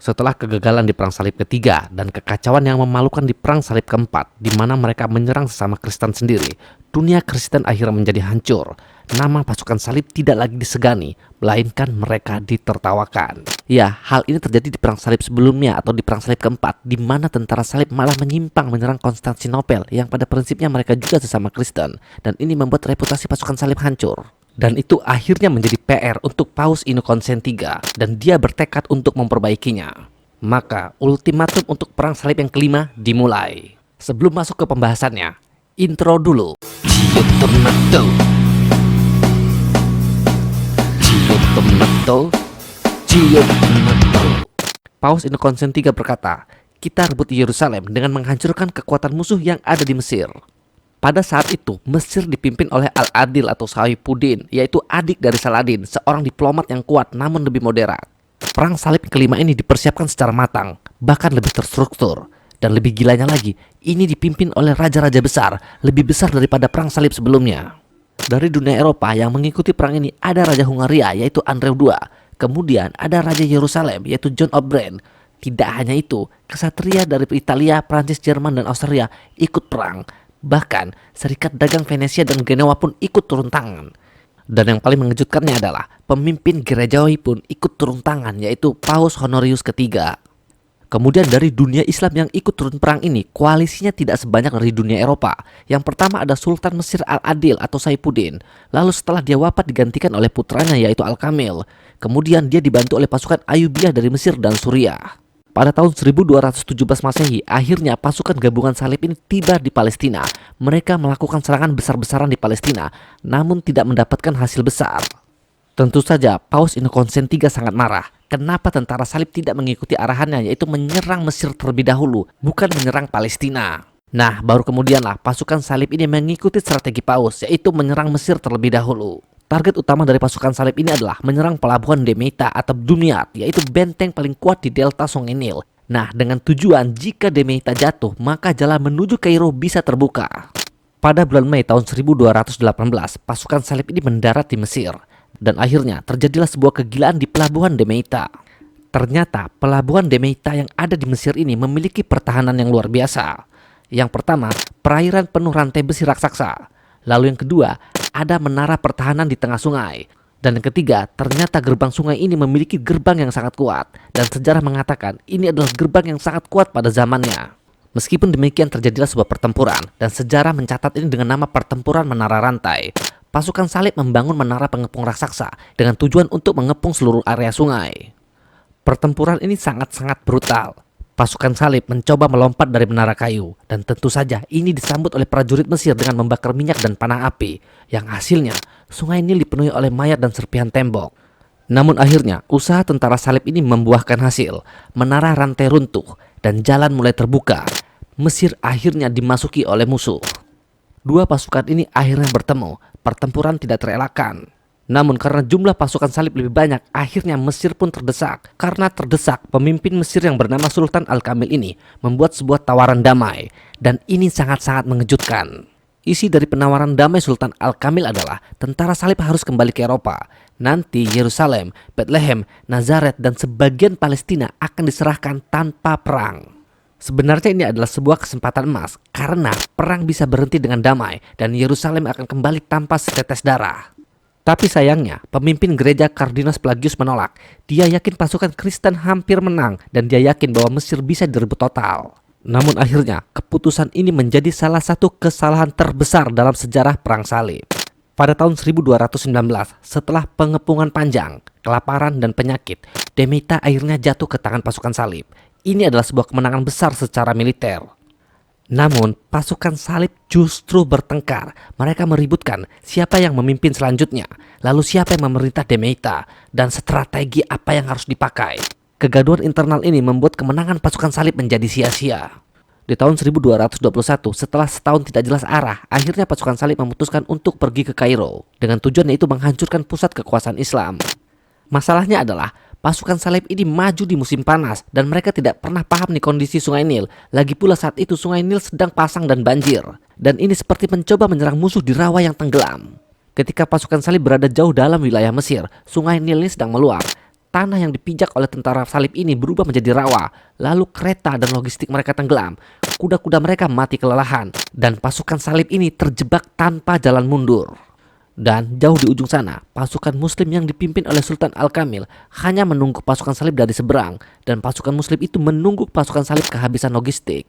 Setelah kegagalan di Perang Salib ketiga dan kekacauan yang memalukan di Perang Salib keempat, di mana mereka menyerang sesama Kristen sendiri, dunia Kristen akhirnya menjadi hancur. Nama pasukan salib tidak lagi disegani, melainkan mereka ditertawakan. Ya, hal ini terjadi di Perang Salib sebelumnya atau di Perang Salib keempat, di mana tentara salib malah menyimpang menyerang Konstantinopel yang pada prinsipnya mereka juga sesama Kristen, dan ini membuat reputasi pasukan salib hancur. Dan itu akhirnya menjadi PR untuk Paus Innocentius III, dan dia bertekad untuk memperbaikinya. Maka ultimatum untuk Perang Salib yang kelima dimulai. Sebelum masuk ke pembahasannya, intro dulu. Paus Innocentius III berkata, "Kita rebut Yerusalem dengan menghancurkan kekuatan musuh yang ada di Mesir." Pada saat itu, Mesir dipimpin oleh Al-Adil atau Saifuddin, yaitu adik dari Saladin, seorang diplomat yang kuat namun lebih moderat. Perang Salib kelima ini dipersiapkan secara matang, bahkan lebih terstruktur. Dan lebih gilanya lagi, ini dipimpin oleh raja-raja besar, lebih besar daripada Perang Salib sebelumnya. Dari dunia Eropa yang mengikuti perang ini ada Raja Hungaria, yaitu Andrew II. Kemudian ada Raja Yerusalem, yaitu John of Brand. Tidak hanya itu, kesatria dari Italia, Prancis, Jerman, dan Austria ikut perang. Bahkan, Serikat Dagang Venesia dan Genoa pun ikut turun tangan. Dan yang paling mengejutkannya adalah pemimpin gerejawi pun ikut turun tangan, yaitu Paus Honorius III. Kemudian dari dunia Islam yang ikut turun perang ini, koalisinya tidak sebanyak dari dunia Eropa. Yang pertama ada Sultan Mesir Al-Adil atau Saifuddin. Lalu setelah dia wafat digantikan oleh putranya yaitu Al-Kamil. Kemudian dia dibantu oleh pasukan Ayyubiyah dari Mesir dan Suriah. Pada tahun 1217 Masehi, akhirnya pasukan gabungan salib ini tiba di Palestina. Mereka melakukan serangan besar-besaran di Palestina, namun tidak mendapatkan hasil besar. Tentu saja, Paus Innocentius III sangat marah. Kenapa tentara salib tidak mengikuti arahannya, yaitu menyerang Mesir terlebih dahulu, bukan menyerang Palestina. Nah, baru kemudianlah pasukan salib ini mengikuti strategi Paus, yaitu menyerang Mesir terlebih dahulu. Target utama dari pasukan salib ini adalah menyerang pelabuhan Damietta atau Dumyat, yaitu benteng paling kuat di delta Sungai Nil. Nah, dengan tujuan jika Damietta jatuh, maka jalan menuju Kairo bisa terbuka. Pada bulan Mei tahun 1218, pasukan salib ini mendarat di Mesir. Dan akhirnya terjadilah sebuah kegilaan di pelabuhan Damietta. Ternyata pelabuhan Damietta yang ada di Mesir ini memiliki pertahanan yang luar biasa. Yang pertama, perairan penuh rantai besi raksasa. Lalu yang kedua, ada menara pertahanan di tengah sungai. Dan yang ketiga, ternyata gerbang sungai ini memiliki gerbang yang sangat kuat. Dan sejarah mengatakan ini adalah gerbang yang sangat kuat pada zamannya. Meskipun demikian terjadilah sebuah pertempuran. Dan sejarah mencatat ini dengan nama pertempuran menara rantai. Pasukan salib membangun menara pengepung raksasa dengan tujuan untuk mengepung seluruh area sungai. Pertempuran ini sangat-sangat brutal. Pasukan salib mencoba melompat dari menara kayu, dan tentu saja ini disambut oleh prajurit Mesir dengan membakar minyak dan panah api, yang hasilnya sungai Nil dipenuhi oleh mayat dan serpihan tembok. Namun akhirnya usaha tentara salib ini membuahkan hasil, menara rantai runtuh dan jalan mulai terbuka. Mesir akhirnya dimasuki oleh musuh. Dua pasukan ini akhirnya bertemu, pertempuran tidak terelakkan. Namun karena jumlah pasukan salib lebih banyak, akhirnya Mesir pun terdesak. Karena terdesak, pemimpin Mesir yang bernama Sultan Al-Kamil ini membuat sebuah tawaran damai. Dan ini sangat-sangat mengejutkan. Isi dari penawaran damai Sultan Al-Kamil adalah tentara salib harus kembali ke Eropa. Nanti Yerusalem, Bethlehem, Nazaret, dan sebagian Palestina akan diserahkan tanpa perang. Sebenarnya ini adalah sebuah kesempatan emas karena perang bisa berhenti dengan damai dan Yerusalem akan kembali tanpa setetes darah. Tapi sayangnya, pemimpin gereja Kardinus Pelagius menolak. Dia yakin pasukan Kristen hampir menang dan dia yakin bahwa Mesir bisa direbut total. Namun akhirnya, keputusan ini menjadi salah satu kesalahan terbesar dalam sejarah Perang Salib. Pada tahun 1219, setelah pengepungan panjang, kelaparan dan penyakit, Damietta akhirnya jatuh ke tangan pasukan salib. Ini adalah sebuah kemenangan besar secara militer. Namun, pasukan salib justru bertengkar. Mereka meributkan siapa yang memimpin selanjutnya, lalu siapa yang memerintah Damietta, dan strategi apa yang harus dipakai. Kegaduhan internal ini membuat kemenangan pasukan salib menjadi sia-sia. Di tahun 1221, setelah setahun tidak jelas arah, akhirnya pasukan salib memutuskan untuk pergi ke Kairo, dengan tujuan yaitu menghancurkan pusat kekuasaan Islam. Masalahnya adalah, pasukan salib ini maju di musim panas dan mereka tidak pernah paham nih kondisi Sungai Nil. Lagi pula saat itu Sungai Nil sedang pasang dan banjir. Dan ini seperti mencoba menyerang musuh di rawa yang tenggelam. Ketika pasukan salib berada jauh dalam wilayah Mesir, Sungai Nil ini sedang meluap. tanah yang dipijak oleh tentara salib ini berubah menjadi rawa, lalu kereta dan logistik mereka tenggelam, kuda-kuda mereka mati kelelahan, dan pasukan salib ini terjebak tanpa jalan mundur. Dan jauh di ujung sana, pasukan muslim yang dipimpin oleh Sultan Al-Kamil hanya menunggu pasukan salib dari seberang, dan pasukan muslim itu menunggu pasukan salib kehabisan logistik.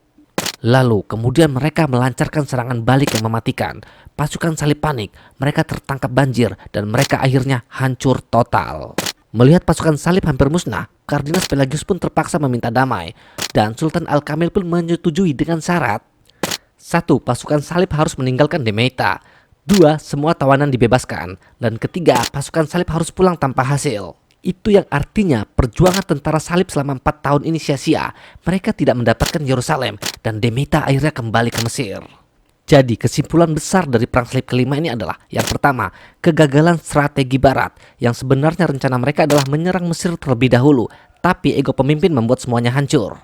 Lalu kemudian mereka melancarkan serangan balik yang mematikan. Pasukan salib panik, mereka tertangkap banjir, dan mereka akhirnya hancur total. Melihat pasukan salib hampir musnah, Kardinal Pelagius pun terpaksa meminta damai, dan Sultan Al-Kamil pun menyetujui dengan syarat. 1. Pasukan salib harus meninggalkan Damietta. 2. Semua tawanan dibebaskan. Dan ketiga, pasukan salib harus pulang tanpa hasil. Itu yang artinya perjuangan tentara salib selama 4 tahun ini sia-sia. Mereka tidak mendapatkan Yerusalem dan Damietta akhirnya kembali ke Mesir. Jadi kesimpulan besar dari perang salib kelima ini adalah, yang pertama, kegagalan strategi barat, yang sebenarnya rencana mereka adalah menyerang Mesir terlebih dahulu, tapi ego pemimpin membuat semuanya hancur.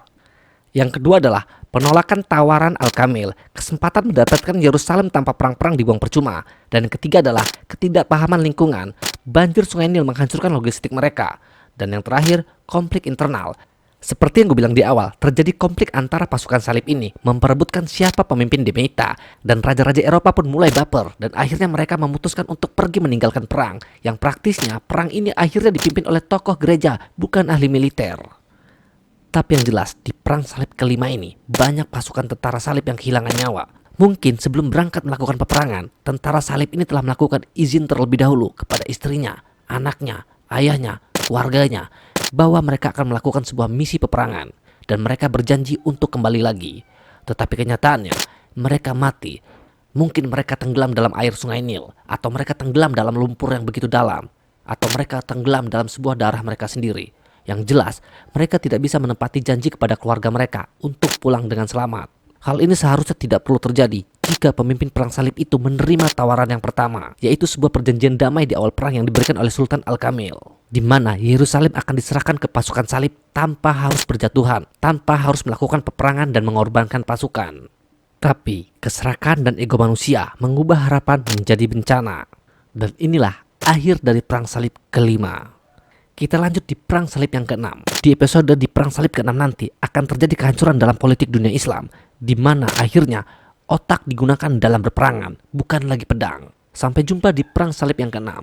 Yang kedua adalah penolakan tawaran Al-Kamil, kesempatan mendapatkan Yerusalem tanpa perang-perang dibuang percuma. Dan yang ketiga adalah ketidakpahaman lingkungan, banjir Sungai Nil menghancurkan logistik mereka. Dan yang terakhir, konflik internal. Seperti yang gue bilang di awal, terjadi konflik antara pasukan salib ini memperebutkan siapa pemimpin Damietta, dan raja-raja Eropa pun mulai baper, dan akhirnya mereka memutuskan untuk pergi meninggalkan perang. Yang praktisnya, perang ini akhirnya dipimpin oleh tokoh gereja, bukan ahli militer. Tapi yang jelas, di perang salib kelima ini, banyak pasukan tentara salib yang kehilangan nyawa. Mungkin sebelum berangkat melakukan peperangan, tentara salib ini telah melakukan izin terlebih dahulu kepada istrinya, anaknya, ayahnya, keluarganya, bahwa mereka akan melakukan sebuah misi peperangan, dan mereka berjanji untuk kembali lagi. Tetapi kenyataannya, mereka mati. Mungkin mereka tenggelam dalam air Sungai Nil, atau mereka tenggelam dalam lumpur yang begitu dalam, atau mereka tenggelam dalam sebuah darah mereka sendiri. Yang jelas, mereka tidak bisa menepati janji kepada keluarga mereka untuk pulang dengan selamat. Hal ini seharusnya tidak perlu terjadi jika pemimpin perang salib itu menerima tawaran yang pertama, yaitu sebuah perjanjian damai di awal perang yang diberikan oleh Sultan Al-Kamil, di mana Yerusalem akan diserahkan ke pasukan salib tanpa harus berjatuhan, tanpa harus melakukan peperangan dan mengorbankan pasukan. Tapi, keserakahan dan ego manusia mengubah harapan menjadi bencana. Dan inilah akhir dari perang salib kelima. Kita lanjut di perang salib yang ke-6. Di episode di perang salib ke-6 nanti akan terjadi kehancuran dalam politik dunia Islam, di mana akhirnya otak digunakan dalam berperangan, bukan lagi pedang. Sampai jumpa di perang salib yang ke-6.